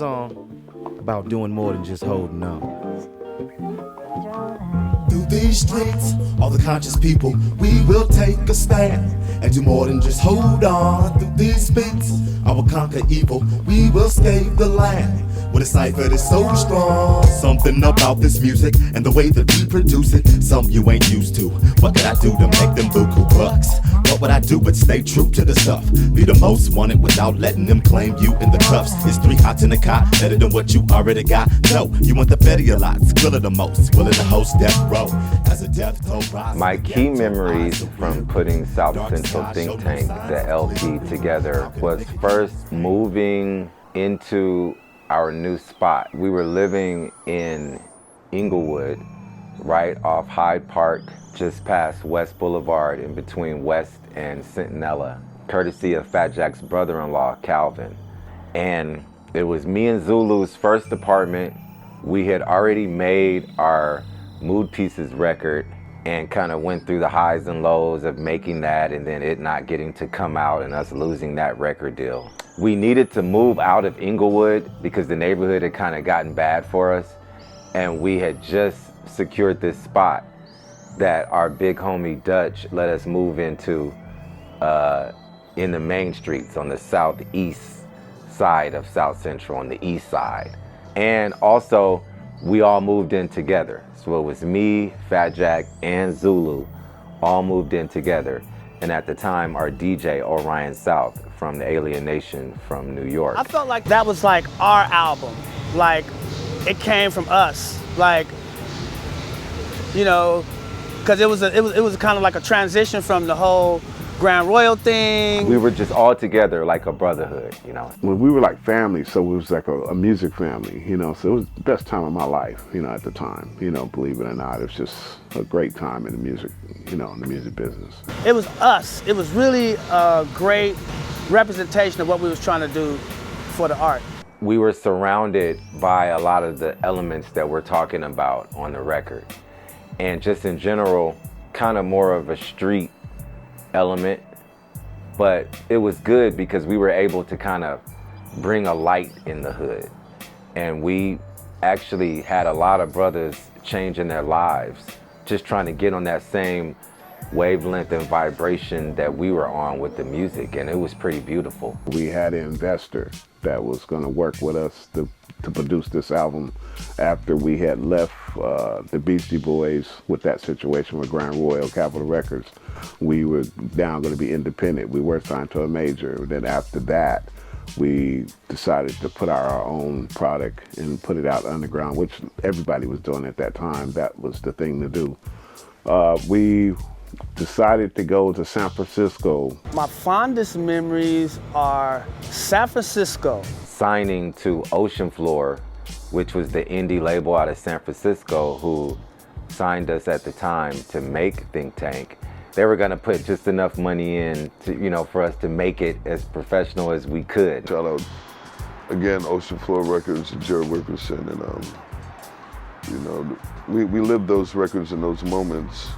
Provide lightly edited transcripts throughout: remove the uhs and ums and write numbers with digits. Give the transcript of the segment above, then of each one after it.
song about doing more than just holding on. Through these streets, all the conscious people, we will take a stand and do more than just hold on. Through these beats, I will conquer evil, we will scathe the land with a cipher that's so strong. Something about this music and the way that we produce it, some you ain't used to. What could I do to make them buku bucks? What would I do but stay true to the stuff? Be the most wanted without letting them claim you in the cuffs. It's 3 hots in the cot, better than what you already got. No, you want the pettier lots, griller the most, willing to host death row. As a death toll rise. My key memories from putting South Central Thynk Taynk, the LP, together was first moving into our new spot. We were living in Inglewood, right off Hyde Park, just past West Boulevard, in between West and Centinela, courtesy of Fat Jack's brother-in-law, Calvin. And it was me and Zulu's first apartment. We had already made our Mood Pieces record and kind of went through the highs and lows of making that and then it not getting to come out and us losing that record deal. We needed to move out of Inglewood because the neighborhood had kind of gotten bad for us, and we had just secured this spot that our big homie Dutch let us move into in the main streets on the southeast side of South Central, on the east side. And also, we all moved in together. So it was me, Fat Jack, and Zulu all moved in together. And at the time, our DJ, Orion South, from the Alien Nation from New York. I felt like that was like our album. Like, it came from us. Like, you know, because it was kind of like a transition from the whole Grand Royal thing. We were just all together like a brotherhood, you know. Well, we were like family, so it was like a music family, you know, so it was the best time of my life, you know, at the time, you know, believe it or not. It was just a great time in the music, you know, in the music business. It was us. It was really a great representation of what we was trying to do for the art. We were surrounded by a lot of the elements that we're talking about on the record. And just in general, kind of more of a street element, but it was good because we were able to kind of bring a light in the hood. And we actually had a lot of brothers changing their lives, just trying to get on that same wavelength and vibration that we were on with the music, and it was pretty beautiful. We had an investor that was going to work with us to produce this album after we had left the Beastie Boys with that situation with Grand Royal Capitol Records. We were now going to be independent. We were signed to a major. Then after that, we decided to put out our own product and put it out underground, which everybody was doing at that time. That was the thing to do. We decided to go to San Francisco. My fondest memories are San Francisco. Signing to Ocean Floor, which was the indie label out of San Francisco who signed us at the time to make Thynk Taynk. They were gonna put just enough money in to, you know, for us to make it as professional as we could. Shout out again, Ocean Floor Records and Jared Wilkerson, and you know, we lived those records in those moments.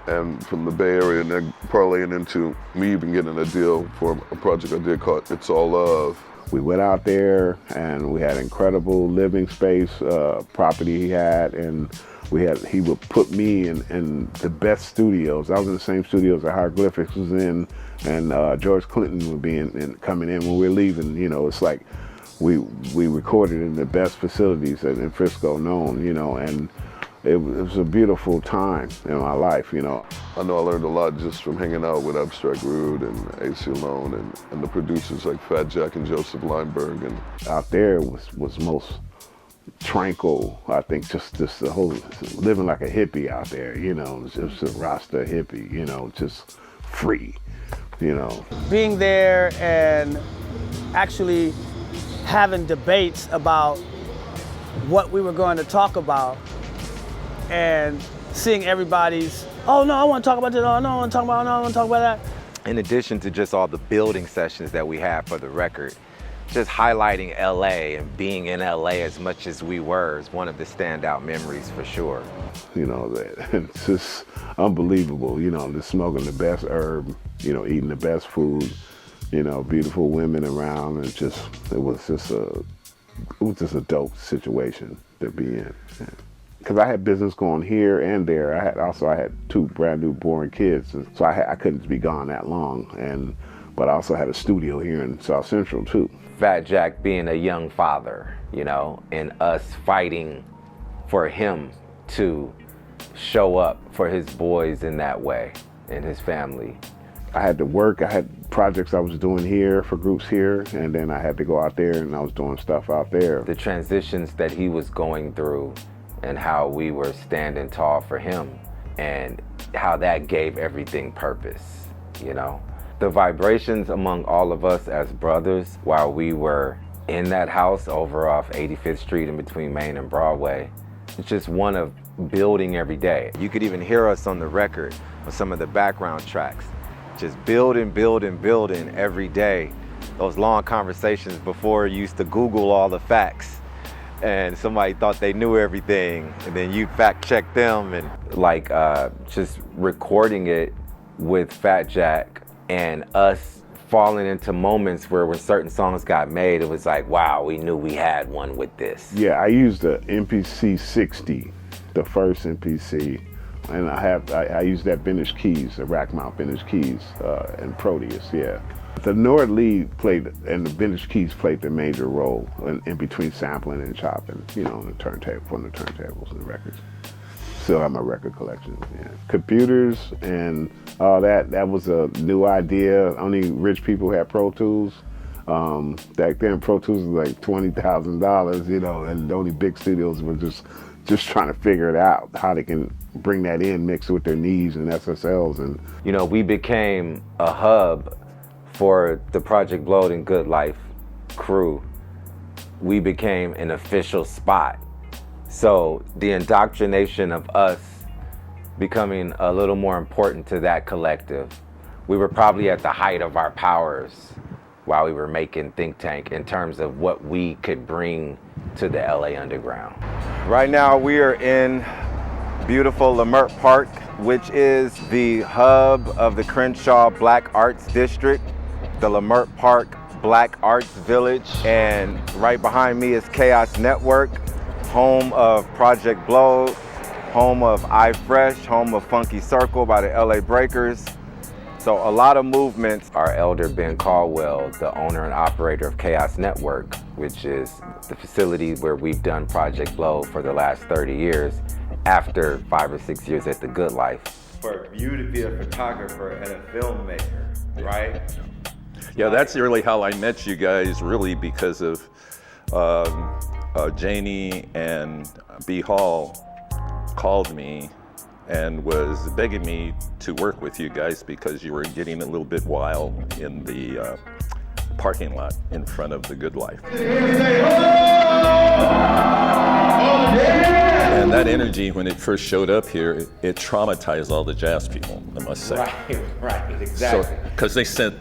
And from the Bay Area, and then parlaying into me even getting a deal for a project I did called It's All Love. We went out there and we had incredible living space, property he had, and he would put me in the best studios. I was in the same studios that Hieroglyphics was in, and George Clinton would be coming in when we were leaving. You know, it's like we recorded in the best facilities in Frisco known, you know, and it was a beautiful time in my life, you know. I know I learned a lot just from hanging out with Abstract Rude and Aceyalone and the producers like Fat Jack and Joseph Lineberg. And out there was most tranquil, I think, just the whole, living like a hippie out there, you know, just a Rasta hippie, you know, just free, you know. Being there and actually having debates about what we were going to talk about, and seeing everybody's, oh no, I want to talk about this, oh no, I want to talk about, no, I want to talk about that. In addition to just all the building sessions that we had for the record, just highlighting LA and being in LA as much as we were is one of the standout memories for sure. You know, it's just unbelievable, you know, just smoking the best herb, you know, eating the best food, you know, beautiful women around, and it was just a just a dope situation to be in. Because I had business going here and there. I had 2 brand new born kids, and so I couldn't be gone that long. But I also had a studio here in South Central too. Fat Jack being a young father, you know, and us fighting for him to show up for his boys in that way, and his family. I had to work. I had projects I was doing here for groups here, and then I had to go out there and I was doing stuff out there. The transitions that he was going through and how we were standing tall for him and how that gave everything purpose, you know? The vibrations among all of us as brothers while we were in that house over off 85th Street in between Main and Broadway, it's just one of building every day. You could even hear us on the record on some of the background tracks, just building every day. Those long conversations before you used to Google all the facts and somebody thought they knew everything and then you fact check them, and like just recording it with Fat Jack and us falling into moments where when certain songs got made, it was like, wow, we knew we had one with this. Yeah, I used the MPC 60, the first MPC, and I used that vintage keys, the rack mount vintage keys, and Proteus, yeah. The Nord lead played, and the vintage keys played the major role in between sampling and chopping, you know, on the turntable, from the turntables and the records. Still have my record collection, yeah. Computers and all that was a new idea. Only rich people had Pro Tools. Back then, Pro Tools was like $20,000, you know, and the only big studios were just trying to figure it out, how they can bring that in, mix it with their needs and SSLs. And you know, we became a hub for the Project Blowed and Good Life crew. We became an official spot. So the indoctrination of us becoming a little more important to that collective, we were probably at the height of our powers while we were making Thynk Taynk in terms of what we could bring to the LA Underground. Right now we are in beautiful Leimart Park, which is the hub of the Crenshaw Black Arts District, the Leimart Park Black Arts Village, and right behind me is Kaos Network, home of Project Blowed, home of iFresh, home of Funky Circle by the LA Breakers. So a lot of movements. Our elder Ben Caldwell, the owner and operator of Kaos Network, which is the facility where we've done Project Blowed for the last 30 years, after 5 or 6 years at The Good Life. For you to be a photographer and a filmmaker, right? Yeah, that's really how I met you guys, really, because of Janie and B. Hall called me and was begging me to work with you guys because you were getting a little bit wild in the parking lot in front of The Good Life. And that energy, when it first showed up here, it traumatized all the jazz people, I must say. Right, exactly. So, because they sent,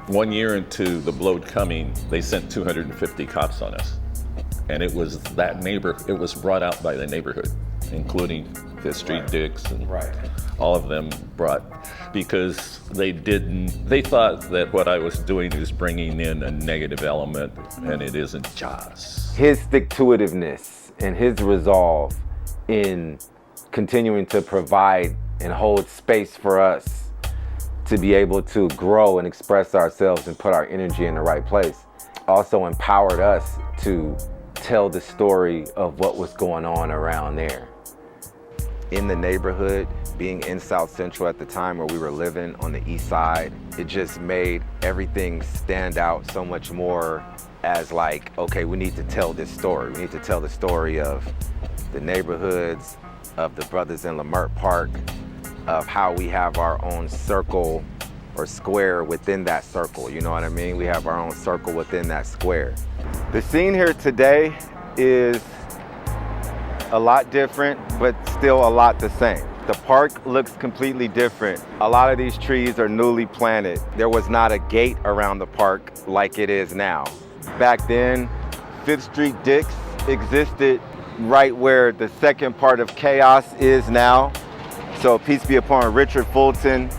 1 year into the Blowed coming, they sent 250 cops on us. And it was that it was brought out by the neighborhood, including Fifth Street Dicks and all of them brought, because they thought that what I was doing is bringing in a negative element, and it isn't jazz. His stick-to-itiveness and his resolve in continuing to provide and hold space for us to be able to grow and express ourselves and put our energy in the right place also empowered us to tell the story of what was going on around there. In the neighborhood, being in South Central at the time where we were living on the east side, it just made everything stand out so much more as like, okay, we need to tell this story. We need to tell the story of the neighborhoods, of the brothers in Leimart Park, of how we have our own circle or square within that circle, you know what I mean? We have our own circle within that square. The scene here today is a lot different, but still a lot the same. The park looks completely different. A lot of these trees are newly planted. There was not a gate around the park like it is now. Back then, 5th Street Dicks existed right where the second part of Kaos is now. So peace be upon Richard Fulton,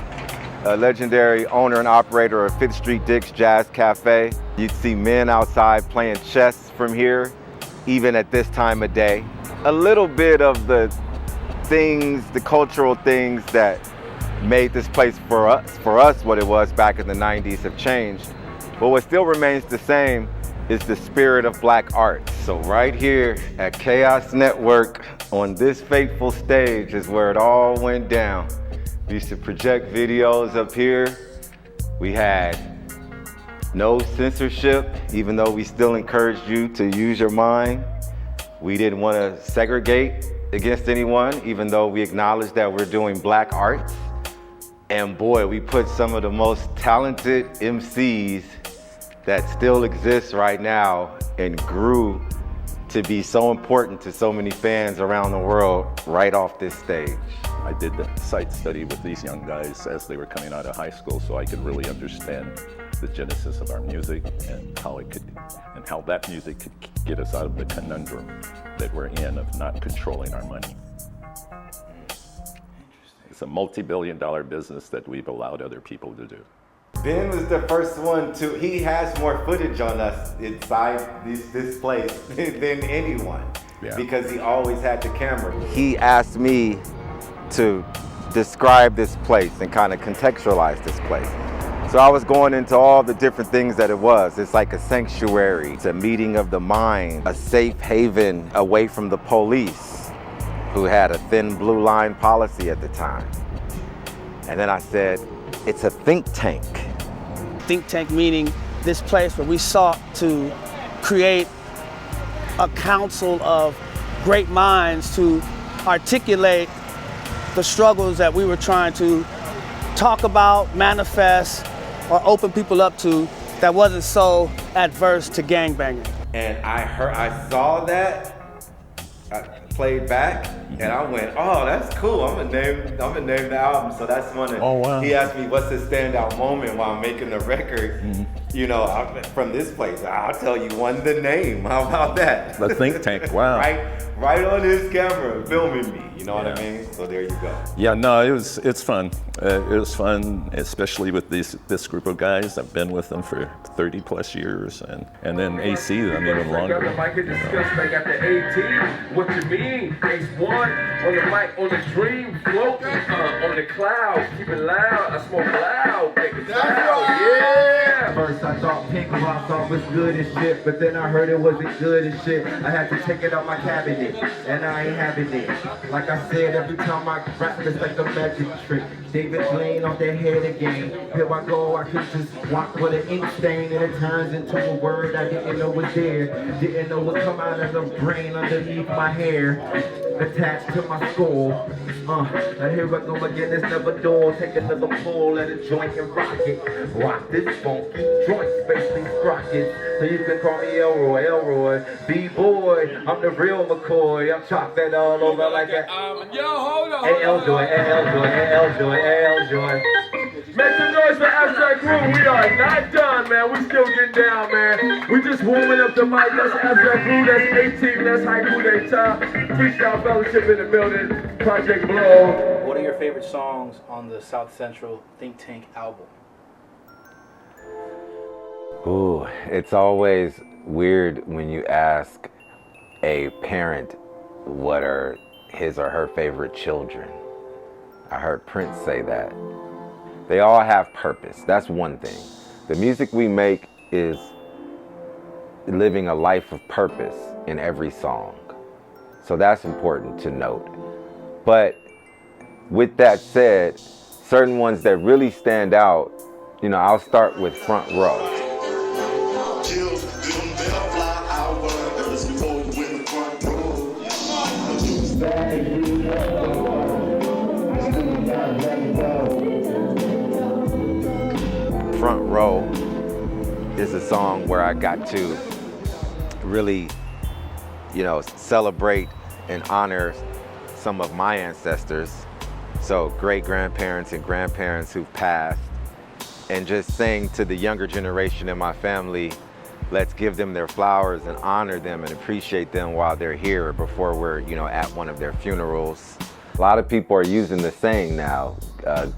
a legendary owner and operator of 5th Street Dicks Jazz Cafe. You'd see men outside playing chess from here. even at this time of day. A little bit of the things, the cultural things that made this place for us what it was back in the 90s have changed. But what still remains the same is the spirit of black art. So right here at Kaos Network on this fateful stage is where it all went down. We used to project videos up here. We had no censorship, even though we still encouraged you to use your mind. We didn't want to segregate against anyone, even though we acknowledged that we're doing black arts. And boy, we put some of the most talented MCs that still exists right now and grew to be so important to so many fans around the world right off this stage. I did the site study with these young guys as they were coming out of high school, so I could really understand the genesis of our music and how that music could get us out of the conundrum that we're in of not controlling our money. It's a multi-billion-dollar business that we've allowed other people to do. Ben was the first one he has more footage on us inside this place than anyone, because he always had the camera. He asked me to describe this place and kind of contextualize this place. So I was going into all the different things that it was. It's like a sanctuary, it's a meeting of the mind, a safe haven away from the police, who had a thin blue line policy at the time. And then I said, it's a think tank. Think tank meaning this place where we sought to create a council of great minds to articulate the struggles that we were trying to talk about, manifest, or open people up to that wasn't so adverse to gangbanging. And I saw that, I played back, and I went, oh, that's cool. I'm gonna name the album. So that's one of, oh, wow. He asked me, what's the standout moment while I'm making the record? You know, from this place. I'll tell you one, the name. How about that? The think tank, wow. right on his camera, filming me. You know what I mean? So there you go. Yeah, no, it's fun. It was fun, especially with this group of guys. I've been with them for 30 plus years, and then AC, I'm even longer. The mic discussed, I got the 18. What you mean? Phase 1 on the mic, on the dream, floating on the clouds. Keep it loud. I smoke loud, make it loud. Yeah. First I thought pink rock off was good as shit, but then I heard it wasn't good as shit. I had to take it out my cabinet, and I ain't having it. Like I said, every time I rap, it's like a magic trick. David laying off their head again. Here I go, I could just walk with an ink stain, and it turns into a word I didn't know was there. Didn't know what come out of the brain underneath my hair, attached to my skull. Now here I go again, it's never dull. Take another pull at a joint and rock it. Rock this funky joint, space these sprockets. So you can call me Elroy, B-boy. I'm the real McCoy. I'm chalk that all over like that. Yo, hold on. Eljoy. Make some noise for Abstract Rude. We are not done, man. We still getting down, man. We just warming up the mic. That's Abstract Rude. That's 18. That's Haiku D'Etat. Freestyle Fellowship in the building. Project Blow. What are your favorite songs on the South Central Thynk Taynk album? Ooh, it's always weird when you ask a parent what are his or her favorite children. I heard Prince say that. They all have purpose. That's one thing. The music we make is living a life of purpose in every song. So that's important to note. But with that said, certain ones that really stand out, you know, I'll start with Front Row. Front Row is a song where I got to really, you know, celebrate and honor some of my ancestors. So great-grandparents and grandparents who've passed, and just saying to the younger generation in my family, let's give them their flowers and honor them and appreciate them while they're here before we're, you know, at one of their funerals. A lot of people are using the saying now,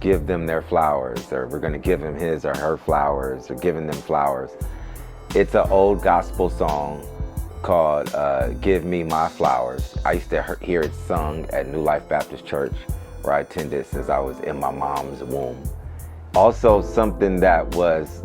give them their flowers, or we're gonna give him his or her flowers, or giving them flowers. It's an old gospel song called Give Me My Flowers. I used to hear it sung at New Life Baptist Church, where I attended since I was in my mom's womb. Also, something that was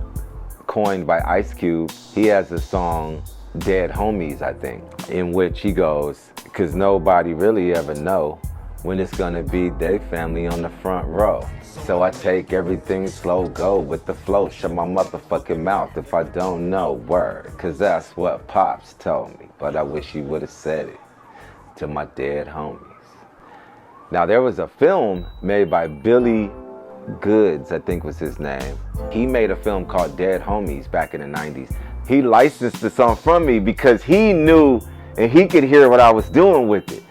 coined by Ice Cube, he has a song, Dead Homies, I think, in which he goes, "'Cause nobody really ever know when it's gonna be their family on the front row. So I take everything slow, go with the flow, shut my motherfucking mouth if I don't know word, 'cause that's what Pops told me, but I wish he would've said it to my dead homies." Now there was a film made by Billy Goods, I think was his name. He made a film called Dead Homies back in the 90s. He licensed the song from me because he knew and he could hear what I was doing with it.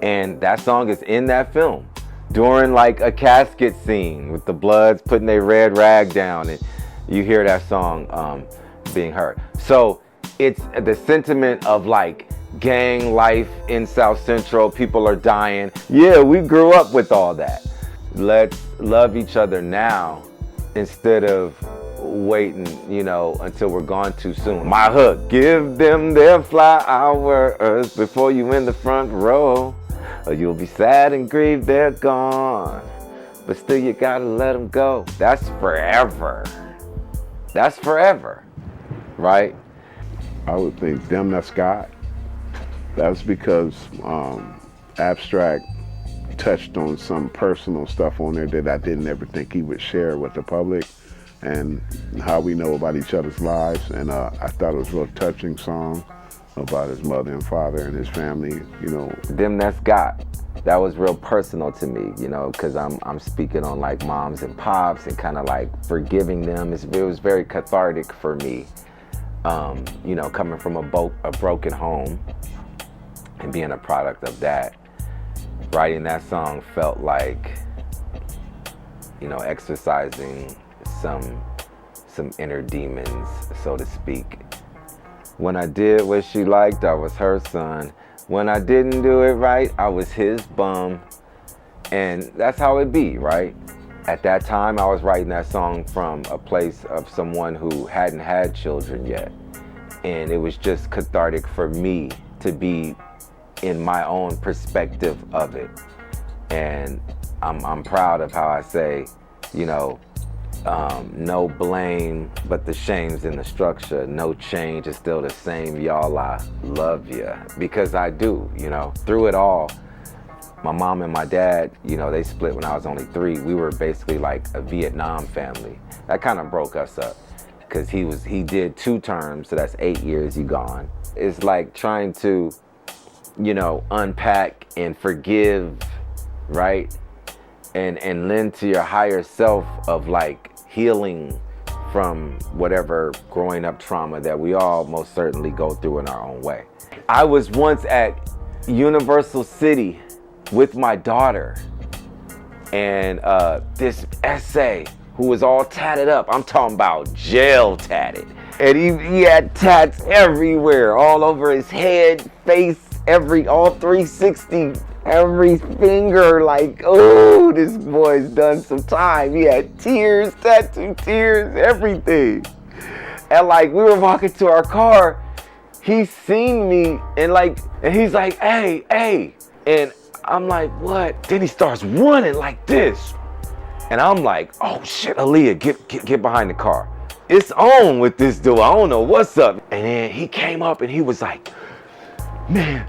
And that song is in that film during like a casket scene with the Bloods putting their red rag down, and you hear that song being heard. So it's the sentiment of like gang life in South Central. People are dying. Yeah, we grew up with all that. Let's love each other now instead of waiting, you know, until we're gone too soon. My hook, give them their flowers before you in the front row, or you'll be sad and grieved they're gone, but still you gotta let them go. That's forever. That's forever, right? I would think Them That's God. That's because Abstract touched on some personal stuff on there that I didn't ever think he would share with the public, and how we know about each other's lives. And I thought it was a real touching song about his mother and father and his family, you know. Them That's God. That was real personal to me, you know, because I'm speaking on like moms and pops and kind of like forgiving them. It was very cathartic for me, you know, coming from a broken home and being a product of that. Writing that song felt like, you know, exercising some inner demons, so to speak. When I did what she liked, I was her son. When I didn't do it right, I was his bum. And that's how it be, right? At that time, I was writing that song from a place of someone who hadn't had children yet. And it was just cathartic for me to be in my own perspective of it. And I'm proud of how I say, you know, no blame, but the shame's in the structure. No change, is still the same, y'all, I love ya. Because I do, you know. Through it all, my mom and my dad, you know, they split when I was only 3. We were basically like a Vietnam family. That kind of broke us up, because he did 2 terms, so that's 8 years he gone. It's like trying to, you know, unpack and forgive, right? And lend to your higher self of like healing from whatever growing up trauma that we all most certainly go through in our own way. I was once at Universal City with my daughter, and this essay who was all tatted up, I'm talking about jail tatted, and he had tats everywhere, all over his head, face, all 360, every finger, like, oh, this boy's done some time. He had tears, tattoo tears, everything. And like, we were walking to our car, he seen me, and he's like, hey, and I'm like, what? Then he starts running like this. And I'm like, oh shit, Aaliyah, get behind the car. It's on with this dude, I don't know what's up. And then he came up and he was like, man.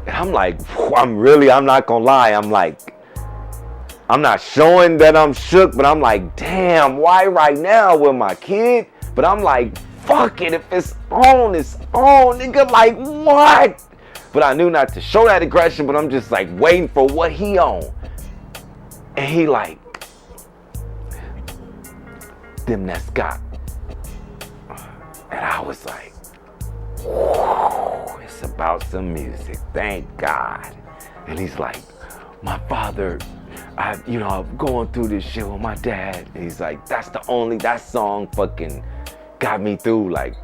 And I'm like, I'm not gonna lie, I'm like, I'm not showing that I'm shook, but I'm like, damn, why right now with my kid? But I'm like, fuck it, if it's on, nigga, like, what? But I knew not to show that aggression, but I'm just like waiting for what he on. And he like, Them That's God. And I was like, whoa, it's about some music, thank God. And he's like, my father, I'm going through this shit with my dad. And he's like, that song fucking got me through, like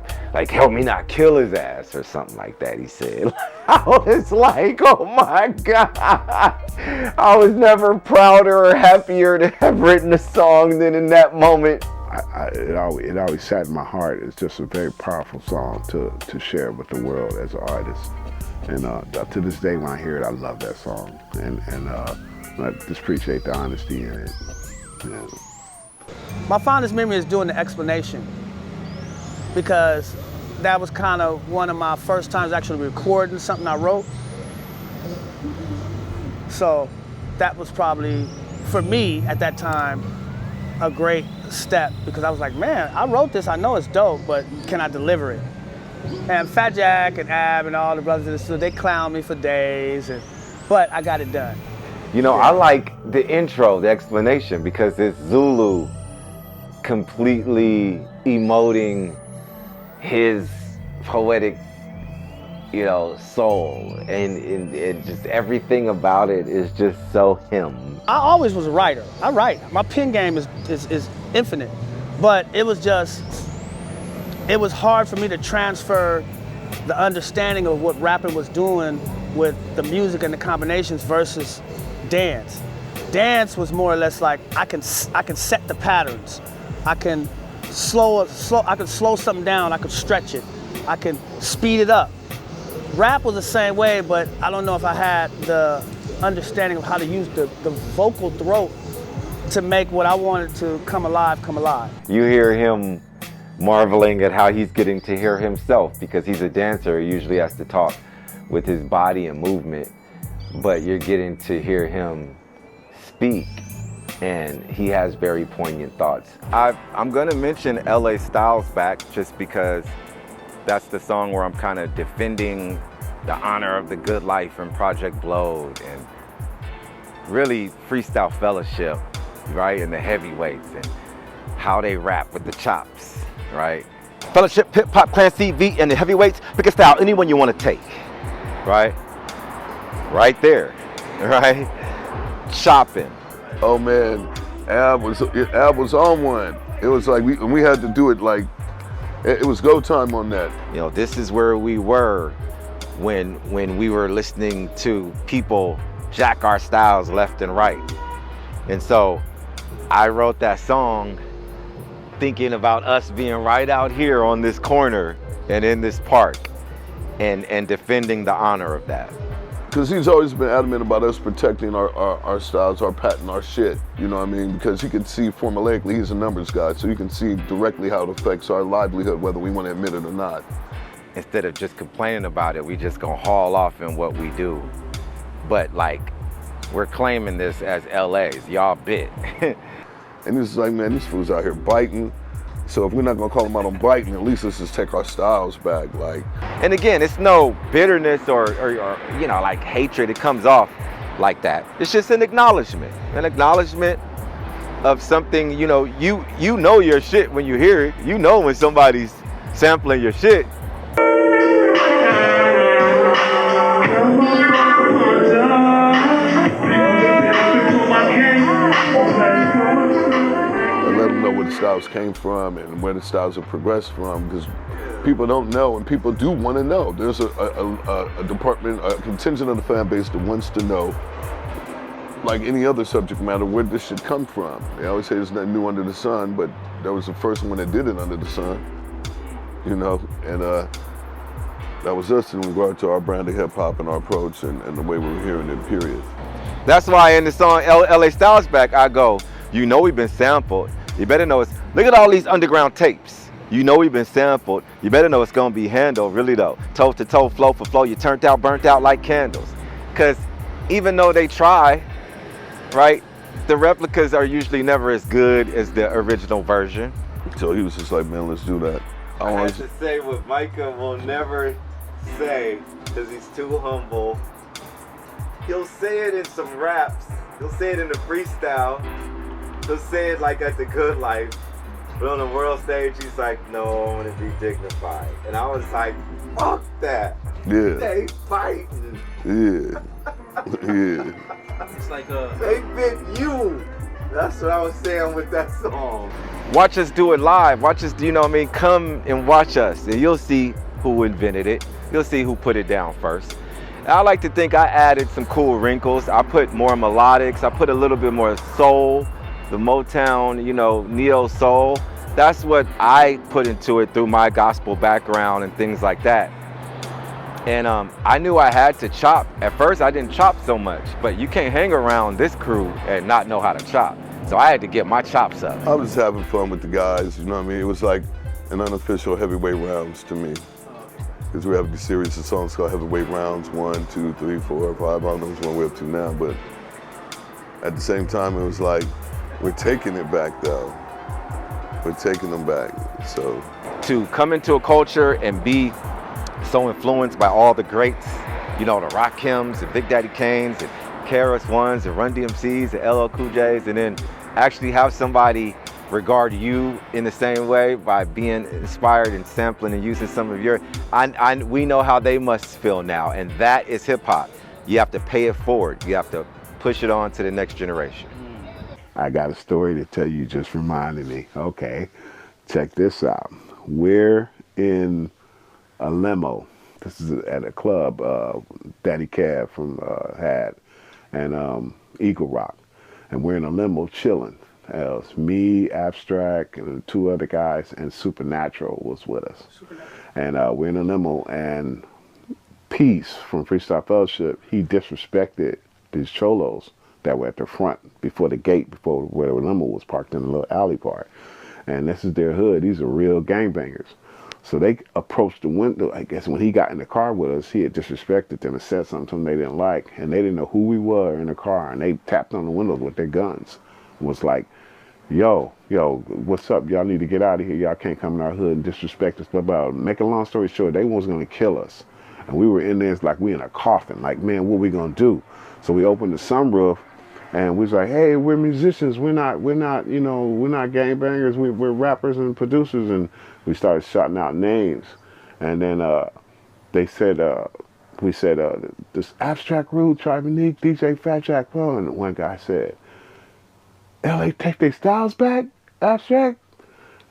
help me not kill his ass or something like that, he said. I was like, oh my God. I was never prouder or happier to have written a song than in that moment. it always sat in my heart. It's just a very powerful song to share with the world as an artist. And to this day, when I hear it, I love that song. And I just appreciate the honesty in it. Yeah. My fondest memory is doing the explanation, because that was kind of one of my first times actually recording something I wrote. So that was probably, for me at that time, a great step, because I was like, man, I wrote this, I know it's dope, but can I deliver it? And Fat Jack and Ab and all the brothers in the studio, they clown me for days, but I got it done. You know, I like the intro, the explanation, because it's Zulu completely emoting his poetic, you know, soul, and just everything about it is just so him. I always was a writer. I write. My pen game is infinite, but it was hard for me to transfer the understanding of what rapping was doing with the music and the combinations versus dance. Dance was more or less like I can set the patterns. I can slow something down. I can stretch it. I can speed it up. Rap was the same way, but I don't know if I had the understanding of how to use the vocal throat to make what I wanted to come alive. You hear him marveling at how he's getting to hear himself, because he's a dancer. He usually has to talk with his body and movement, but you're getting to hear him speak, and he has very poignant thoughts. I'm gonna mention LA Styles back just because that's the song where I'm kind of defending the honor of the good life from Project Blowed, and really freestyle fellowship, right? And the heavyweights and how they rap with the chops, right? Fellowship, hip hop, clan CV, and the heavyweights, pick a style, anyone you want to take, right? Right there, right? Chopping. Oh man, Ab was on one. It was like we had to do it like, it was go time on that. You know, this is where we were when we were listening to people jack our styles left and right. And so I wrote that song thinking about us being right out here on this corner and in this park and defending the honor of that. Because he's always been adamant about us protecting our styles, our patent, our shit, you know what I mean? Because he can see formulaically, he's a numbers guy, so you can see directly how it affects our livelihood, whether we want to admit it or not. Instead of just complaining about it, we just gonna haul off in what we do. But like, we're claiming this as LA's, y'all bit. And it's like, man, these fools out here biting. So if we're not gonna call them out on biting, at least let's just take our styles back, like. And again, it's no bitterness or you know, like hatred. It comes off like that. It's just an acknowledgement of something. You know, you know your shit when you hear it. You know when somebody's sampling your shit. Where the styles came from and where the styles have progressed from, because people don't know, and people do want to know. There's a department, a contingent of the fan base that wants to know, like any other subject matter, where this should come from. They always say there's nothing new under the sun, but that was the first one that did it under the sun, you know, and that was us in regard to our brand of hip hop and our approach and the way we were hearing it, period. That's why in the song LA Styles Back, I go, you know we've been sampled. You better know it's, look at all these underground tapes. You know we've been sampled. You better know it's gonna be handled, really though. Toe to toe, flow for flow, you turned out, burnt out like candles. Cause even though they try, right, the replicas are usually never as good as the original version. So he was just like, man, let's do that. I have to say what Micah will never say, cause he's too humble. He'll say it in some raps. He'll say it in the freestyle. He'll say it like at the Good Life, but on the world stage, he's like, no, I want to be dignified. And I was like, fuck that. Yeah. They fighting. Yeah. Yeah. It's like they bit you. That's what I was saying with that song. Watch us do it live. Watch us, you know what I mean? Come and watch us, and you'll see who invented it. You'll see who put it down first. I like to think I added some cool wrinkles. I put more melodics. I put a little bit more soul. The Motown, you know, neo soul. that's what I put into it through my gospel background and things like that. And I knew I had to chop. At first, I didn't chop so much, but you can't hang around this crew and not know how to chop. So I had to get my chops up. I was having fun with the guys, you know what I mean? It was like an unofficial heavyweight rounds to me. Because we have a series of songs called heavyweight rounds, 1, 2, 3, 4, 5, I don't know which one we're up to now, but at the same time, it was like, we're taking it back though. We're taking them back, so. To come into a culture and be so influenced by all the greats, you know, the Rakims, the Big Daddy Kanes, and KRS Ones, and Run DMCs, and LL Cool J's, and then actually have somebody regard you in the same way by being inspired and sampling and using some of your, we know how they must feel now, and that is hip hop. You have to pay it forward. You have to push it on to the next generation. I got a story to tell you, just reminded me. Okay, check this out. We're in a limo. This is at a club Daddy Cab from had, and Eagle Rock. And we're in a limo chilling. It's me, Abstract, and 2 other guys, and Supernatural was with us. And we're in a limo, and Peace from Freestyle Fellowship, he disrespected these cholos that were at the front before the gate, before where the limo was parked in the little alley part. And this is their hood. These are real gangbangers. So they approached the window. I guess when he got in the car with us, he had disrespected them and said something to them they didn't like. And they didn't know who we were in the car. And they tapped on the windows with their guns. It was like, yo, what's up? Y'all need to get out of here. Y'all can't come in our hood and disrespect us. But make a long story short, they was going to kill us. And we were in there, it's like we in a coffin. Like, man, what we going to do? So we opened the sunroof. And we was like, hey, we're musicians. We're not, you know, we're not gangbangers. We're rappers and producers. And we started shouting out names. And then they said, we said, this Abstract Rude, Tribunique, DJ Fat Jack Pro. And one guy said, LA take their styles back, Abstract?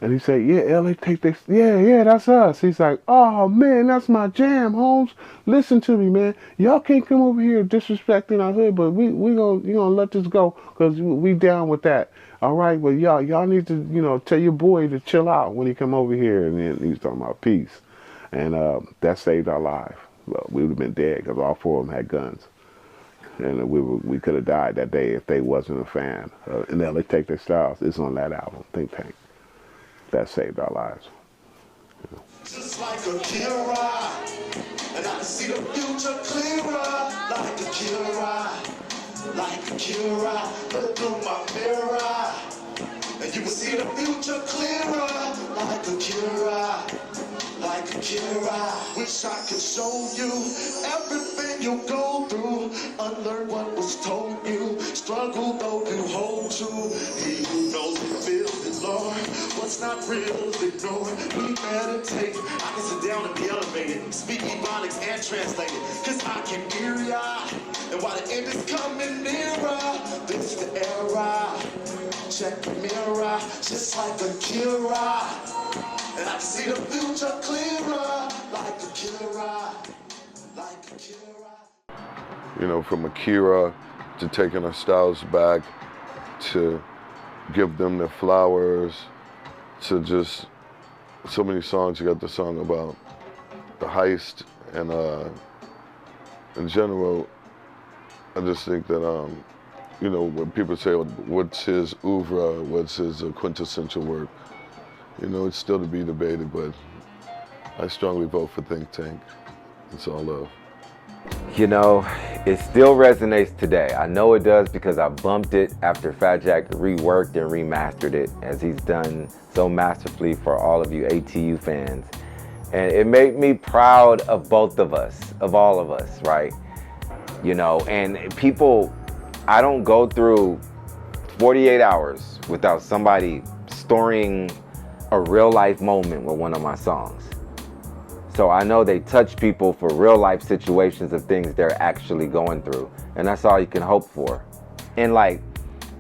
And he said, yeah, LA take their, yeah, that's us. He's like, oh man, that's my jam, Holmes. Listen to me, man. Y'all can't come over here disrespecting our hood, but you gonna let this go, because we down with that. All right, well, y'all need to, you know, tell your boy to chill out when he come over here. And then he was talking about peace. And that saved our life. Well, we would have been dead because all 4 of them had guns. And we could have died that day if they wasn't a fan. And LA Take Their Styles is on that album, Think Tank. That saved our lives. You know. Just like a Kira, and I can see the future clearer. Like a Kira, look through my mirror, and you will see the future clearer. Like a Kira. Wish I could show you everything you go through. Unlearn what was told you. Struggle though you hold to. He who knows and feels it, Lord. What's not real is ignored. We meditate. I can sit down and be elevated. Speak ebonics and translate it. Cause I can hear ya. And while the end is coming nearer, this is the era. Check the mirror. Just like a Kira. And I can see the future clearer, like a Kira, You know, from Akira to taking our styles back, to give them their flowers, to just so many songs. You got the song about the heist, and in general, I just think that, you know, when people say, what's his oeuvre, what's his quintessential work, you know, it's still to be debated, but I strongly vote for Think Tank. It's all love. You know, it still resonates today. I know it does because I bumped it after Fat Jack reworked and remastered it, as he's done so masterfully for all of you ATU fans. And it made me proud of both of us, of all of us, right? You know, and people, I don't go through 48 hours without somebody storing a real life moment with one of my songs. So I know they touch people for real life situations of things they're actually going through. And that's all you can hope for. And like,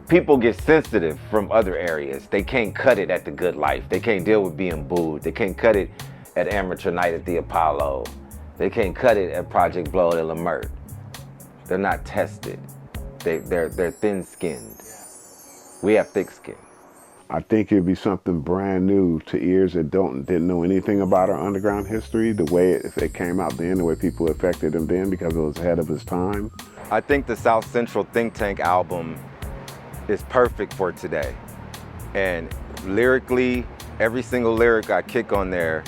people get sensitive from other areas. They can't cut it at the Good Life. They can't deal with being booed. They can't cut it at Amateur Night at the Apollo. They can't cut it at Project Blow at Leimart. They're not tested. They're thin-skinned. We have thick skin. I think it'd be something brand new to ears that didn't know anything about our underground history, the way it came out then, the way people affected him then, because it was ahead of his time. I think the South Central Thynk Taynk album is perfect for today. And lyrically, every single lyric I kick on there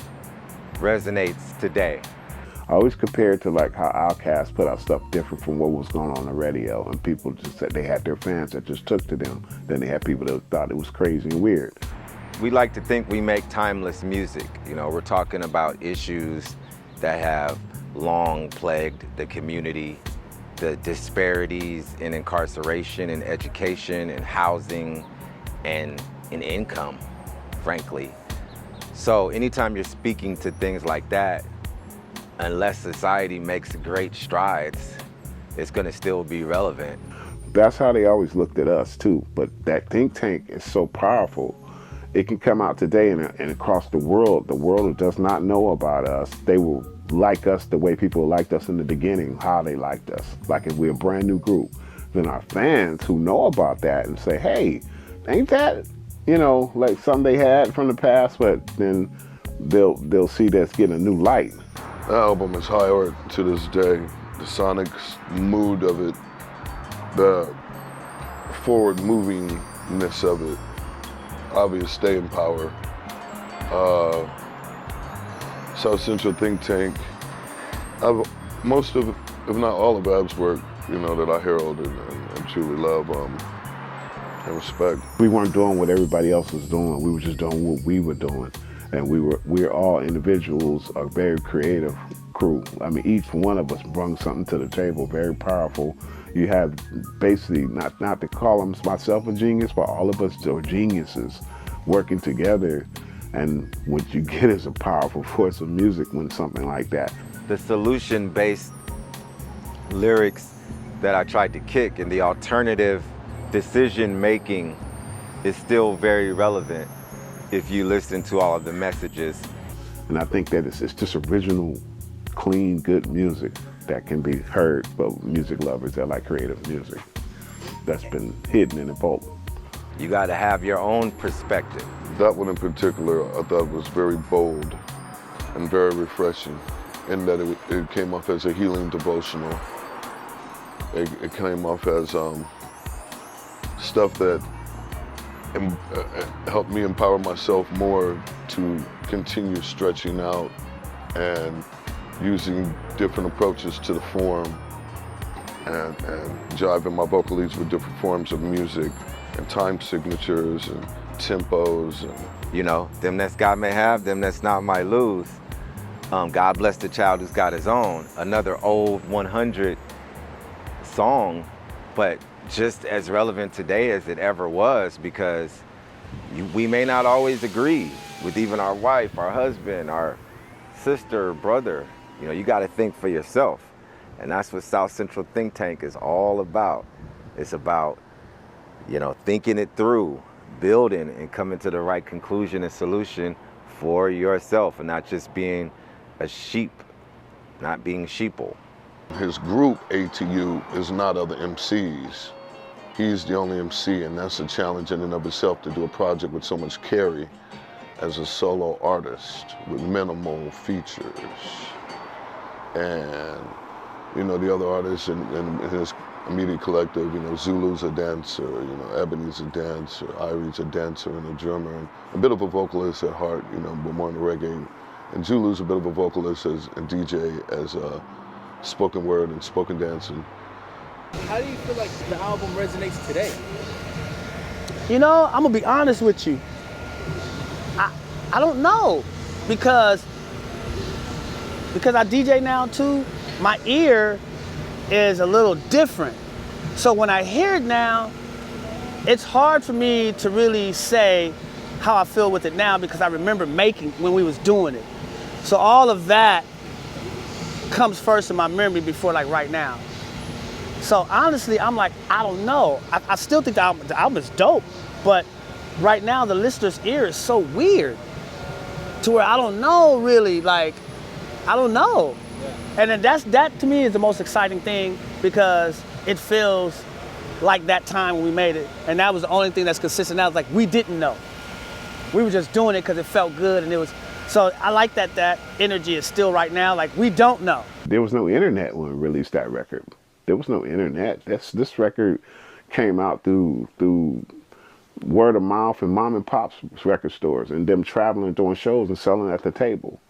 resonates today. I always compare it to like how Outkast put out stuff different from what was going on the radio, and people just said they had their fans that just took to them. Then they had people that thought it was crazy and weird. We like to think we make timeless music. You know, we're talking about issues that have long plagued the community, the disparities in incarceration and education and housing and in income, frankly. So anytime you're speaking to things like that, unless society makes great strides, it's gonna still be relevant. That's how they always looked at us too. But that think tank is so powerful. It can come out today and across the world who does not know about us, they will like us the way people liked us in the beginning, how they liked us. Like if we're a brand new group, then our fans who know about that and say, hey, ain't that, you know, like something they had from the past, but then they'll see that's getting a new light. The album is high art to this day. The sonic mood of it, the forward movingness of it, obvious staying power. South Central Thynk Taynk. Most of, if not all of Ab's work, you know, that I herald and truly love and respect. We weren't doing what everybody else was doing. We were just doing what we were doing. And we're all individuals, a very creative crew. I mean, each one of us brung something to the table, very powerful. You have basically, not to call myself a genius, but all of us are geniuses working together. And what you get is a powerful force of music when something like that. The solution-based lyrics that I tried to kick and the alternative decision-making is still very relevant if you listen to all of the messages. And I think that it's just original, clean, good music that can be heard by music lovers that like creative music that's been hidden in a vault. You gotta have your own perspective. That one in particular I thought was very bold and very refreshing in that it came off as a healing devotional. It came off as stuff that helped me empower myself more to continue stretching out and using different approaches to the form and jiving my vocal leads with different forms of music and time signatures and tempos. And you know, them that's God may have, them that's not might lose. God bless the child who's got his own. Another old 100 song, but just as relevant today as it ever was, because we may not always agree with even our wife, our husband, our sister, brother. You know, you got to think for yourself. And that's what South Central Thynk Taynk is all about. It's about, you know, thinking it through, building and coming to the right conclusion and solution for yourself, and not just being a sheep, not being sheeple. His group, ATU, is not other MCs. He's the only MC, and that's a challenge in and of itself to do a project with so much carry as a solo artist with minimal features. And, you know, the other artists in his immediate collective, you know, Zulu's a dancer, you know, Ebony's a dancer, Irie's a dancer and a drummer, and a bit of a vocalist at heart, you know, but more in the reggae. And Zulu's a bit of a vocalist and DJ as a spoken word and spoken dancing. How do you feel like the album resonates today? You know, I'm gonna be honest with you. I don't know, because I DJ now too, my ear is a little different. So when I hear it now, it's hard for me to really say how I feel with it now, because I remember making when we was doing it. So all of that comes first in my memory before like right now. So honestly, I'm like, I don't know. I still think the album is dope, but right now the listener's ear is so weird to where I don't know really, like, I don't know. And then that to me is the most exciting thing, because it feels like that time when we made it. And that was the only thing that's consistent now. It's like, we didn't know. We were just doing it because it felt good, and it was. So I like that energy is still right now. Like, we don't know. There was no internet when we released that record. There was no internet. This record came out through word of mouth and mom and pop's record stores, and them traveling, doing shows and selling at the table.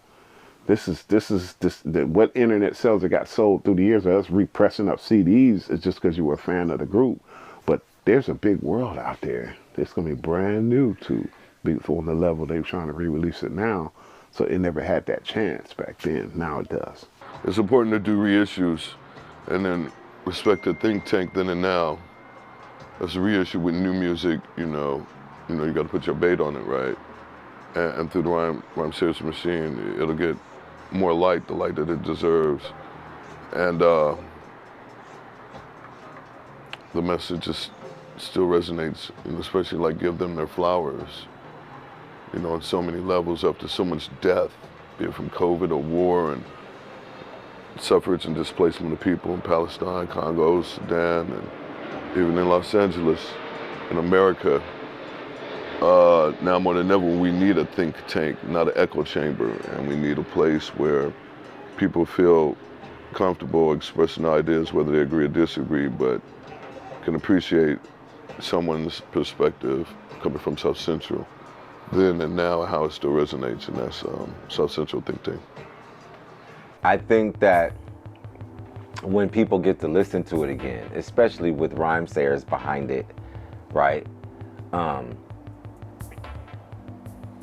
What internet sales that got sold through the years of us repressing up CDs is just because you were a fan of the group. But there's a big world out there. It's gonna be brand new to be on the level they're trying to re-release it now. So it never had that chance back then. Now it does. It's important to do reissues and then respect the think tank then and now. As a reissue with new music, you got to put your bait on it, right? And through the rhyme series machine, it'll get more light, the light that it deserves. And the message just still resonates, especially like give them their flowers, on so many levels, up to so much death, be it from COVID or war and suffrage and displacement of people in Palestine, Congo, Sudan, and even in Los Angeles, in America. Now more than ever, we need a think tank, not an echo chamber, and we need a place where people feel comfortable expressing ideas, whether they agree or disagree, but can appreciate someone's perspective coming from South Central, then and now, how it still resonates, and that's South Central Think Tank. I think that when people get to listen to it again, especially with rhyme sayers behind it, right?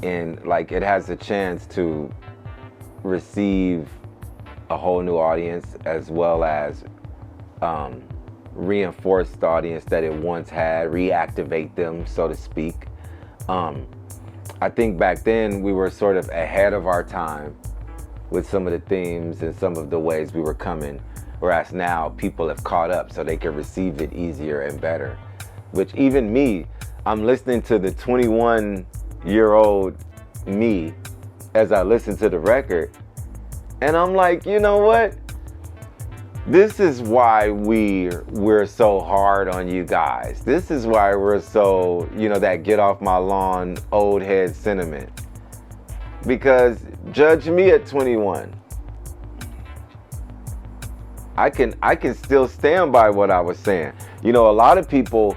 And like it has a chance to receive a whole new audience, as well as reinforce the audience that it once had, reactivate them, so to speak. I think back then we were sort of ahead of our time with some of the themes and some of the ways we were coming, whereas now people have caught up so they can receive it easier and better. Which even me, I'm listening to the 21-year-old me as I listen to the record, and I'm like, you know what? This is why we're so hard on you guys. This is why we're so, that get off my lawn old head sentiment. Because judge me at 21. I can still stand by what I was saying. A lot of people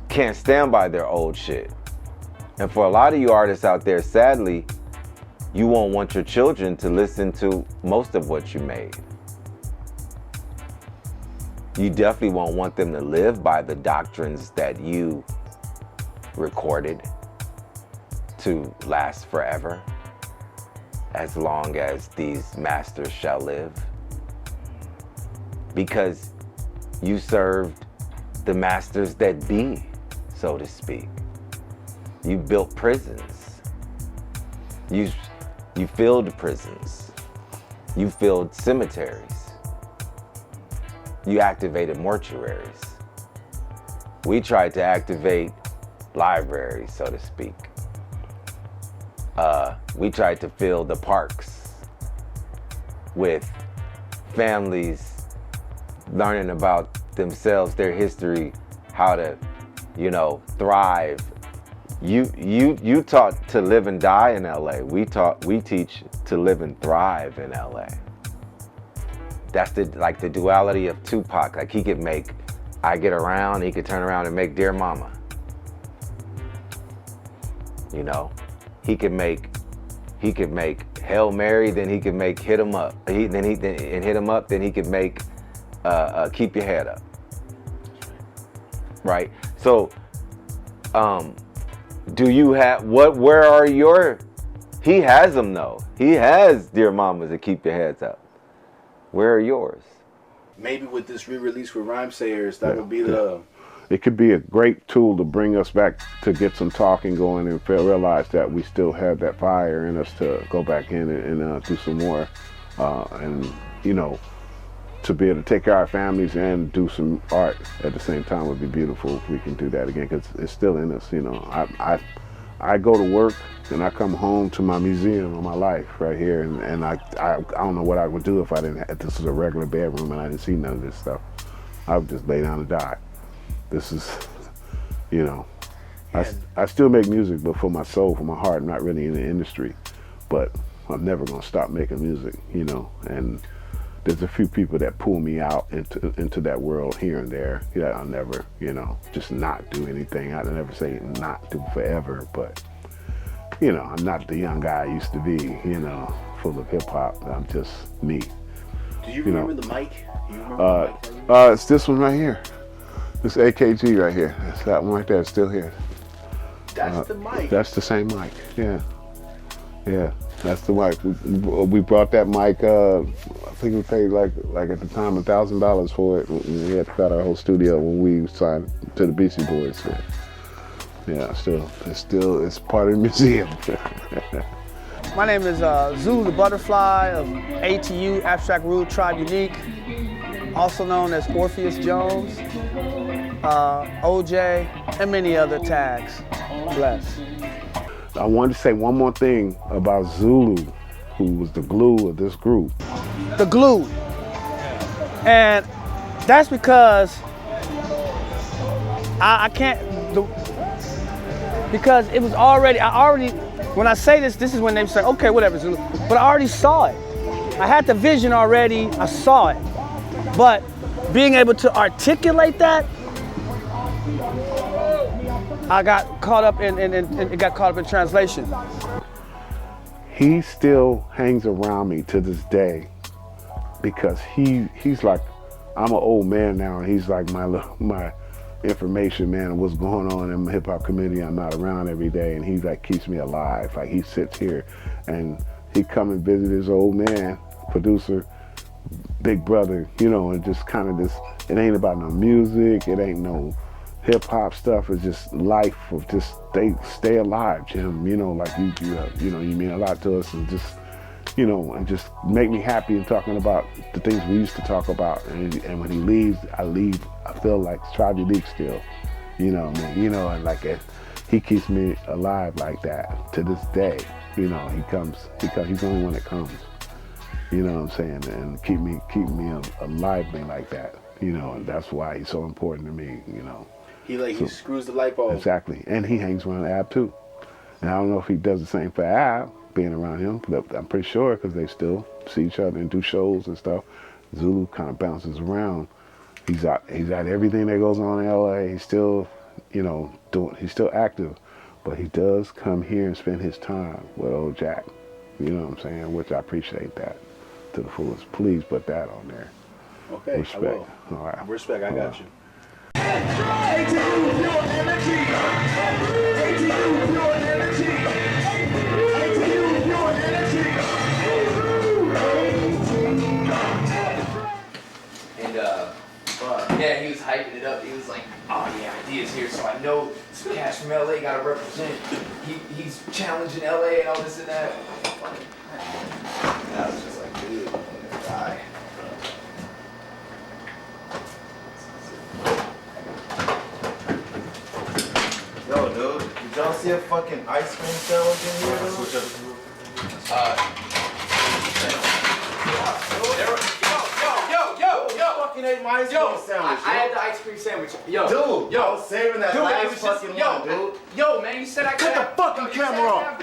can't stand by their old shit. And for a lot of you artists out there, sadly, you won't want your children to listen to most of what you made. You definitely won't want them to live by the doctrines that you recorded to last forever, as long as these masters shall live. Because you served the masters that be, so to speak. You built prisons. You filled prisons. You filled cemeteries. You activated mortuaries. We tried to activate libraries, so to speak. We tried to fill the parks with families learning about themselves, their history, how to, thrive. You taught to live and die in LA. We teach to live and thrive in LA. That's the duality of Tupac. Like, he could make I Get Around, he could turn around and make Dear Mama. He could make Hail Mary, then he could make Hit 'Em Up. Hit 'Em Up, then he could make Keep Your Head Up. Right? So, do you have, where are your, he has them though. He has Dear Mamas and Keep Your Heads Up. Where are yours? Maybe with this re-release with Rhyme Sayers, that would be the... It could be a great tool to bring us back to get some talking going and realize that we still have that fire in us to go back in and do some more. And, to be able to take care of our families and do some art at the same time would be beautiful if we can do that again, because it's still in us. I go to work and I come home to my museum of my life right here, and I don't know what I would do if this was a regular bedroom and I didn't see none of this stuff. I would just lay down and die. This is, I still make music, but for my soul, for my heart, I'm not really in the industry. But I'm never gonna stop making music, you know. And there's a few people that pull me out into that world here and there. Yeah, I'll never, you know, just not do anything. I'll never say not do forever, but you know, I'm not the young guy I used to be, you know, full of hip hop. I'm just me. Do you remember the mic? You remember the mic? It's this one right here. This AKG right here. It's that one right there. It's still here. That's the mic. That's the same mic. Yeah. Yeah. That's the mic. We brought that mic. I think we paid like at the time $1,000 for it. We had to cut our whole studio when we signed to the Beastie Boys. Yeah. It's part of the museum. My name is Zulu Butterfly of ATU, Abstract Rude, Tribe Unique, also known as Orpheus Jones, OJ, and many other tags. Bless. I wanted to say one more thing about Zulu, who was the glue of this group. The glue. And that's because I can't, because it was already, when I say this is when they say, okay, whatever, Zulu. But I already saw it. I had the vision already, I saw it. But being able to articulate that, I got caught up it got caught up in translation. He still hangs around me to this day because he's like, I'm an old man now, and he's like my information man of what's going on in the hip hop community. I'm not around every day, and he like keeps me alive. Like he sits here and he come and visit his old man, producer, big brother, you know, and just kind of this, it ain't about no music, it ain't no hip hop stuff, it's just life of just stay alive, Jim, you know, like you know, you mean a lot to us, and just, you know, and just make me happy in talking about the things we used to talk about. And when he leaves, I feel like Tribe Unique still, you know, man, you know, and like he keeps me alive like that to this day. You know, he comes, he's the only one that comes. You know what I'm saying? And keep me alive like that. You know, and that's why he's so important to me. You know. He screws the light bulb. Exactly, and he hangs around Ab too. And I don't know if he does the same for Ab, being around him, but I'm pretty sure because they still see each other and do shows and stuff. Zulu kind of bounces around. He's at everything that goes on in LA. He's still, you know, he's still active, but he does come here and spend his time with old Jack. You know what I'm saying? Which I appreciate that to the fullest. Please put that on there. Okay, respect. I will. All right. Respect, I got you. And yeah, he was hyping it up. He was like, oh yeah, ideas here, so I know some cats from LA gotta represent. He's challenging LA and all this and that. And I was just like, dude, die. Yo, dude, did y'all see a fucking ice cream sandwich in here, dude? Fucking ate my ice cream sandwich, I had the ice cream sandwich. Yo, dude, I was saving that last fucking one, dude. Yo, man, you said I could. Cut the fucking camera off.